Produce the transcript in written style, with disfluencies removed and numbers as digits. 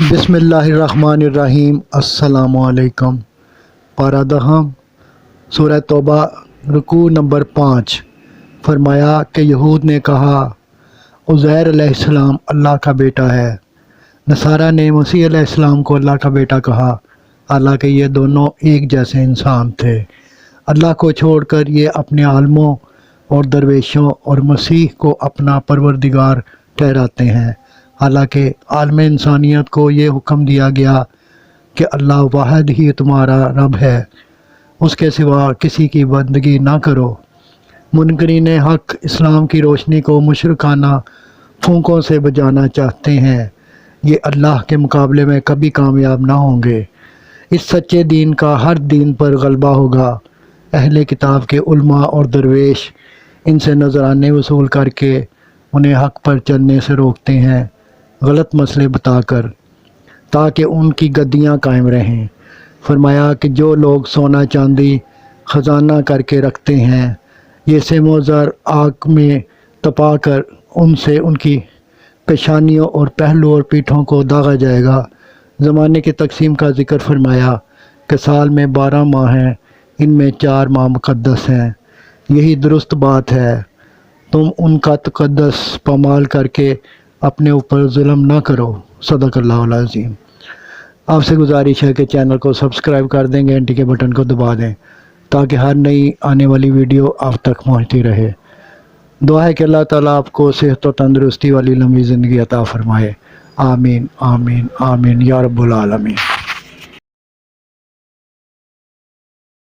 بسم اللہ الرحمن الرحیم۔ السلام علیکم۔ پارہ دہم سورہ توبہ رکوع نمبر 5۔ فرمایا کہ یہود نے کہا عزیر علیہ السلام اللہ کا بیٹا ہے، نصارہ نے مسیح علیہ السلام کو اللہ کا بیٹا کہا، حالانکہ یہ دونوں ایک جیسے انسان تھے۔ اللہ کو چھوڑ کر یہ اپنے عالموں اور درویشوں اور مسیح کو اپنا پروردگار ٹھہراتے ہیں، حالانکہ عالم انسانیت کو یہ حکم دیا گیا کہ اللہ واحد ہی تمہارا رب ہے، اس کے سوا کسی کی بندگی نہ کرو۔ منکرین حق اسلام کی روشنی کو مشرکانہ پھونکوں سے بجانا چاہتے ہیں، یہ اللہ کے مقابلے میں کبھی کامیاب نہ ہوں گے۔ اس سچے دین کا ہر دین پر غلبہ ہوگا۔ اہل کتاب کے علماء اور درویش ان سے نذرانے وصول کر کے انہیں حق پر چلنے سے روکتے ہیں، غلط مسئلے بتا کر، تاکہ ان کی گدیاں قائم رہیں۔ فرمایا کہ جو لوگ سونا چاندی خزانہ کر کے رکھتے ہیں، یہ سیم و زر آگ میں تپا کر ان سے ان کی پیشانیوں اور پہلو اور پیٹھوں کو داغا جائے گا۔ زمانے کی تقسیم کا ذکر فرمایا کہ سال میں 12 ماہ ہیں، ان میں 4 ماہ مقدس ہیں، یہی درست بات ہے۔ تم ان کا تقدس پامال کر کے اپنے اوپر ظلم نہ کرو۔ صدق اللہ العظیم۔ آپ سے گزارش ہے کہ چینل کو سبسکرائب کر دیں، گھنٹی کے بٹن کو دبا دیں تاکہ ہر نئی آنے والی ویڈیو آپ تک پہنچتی رہے۔ دعا ہے کہ اللہ تعالیٰ آپ کو صحت و تندرستی والی لمبی زندگی عطا فرمائے۔ آمین آمین آمین یا رب العالمین۔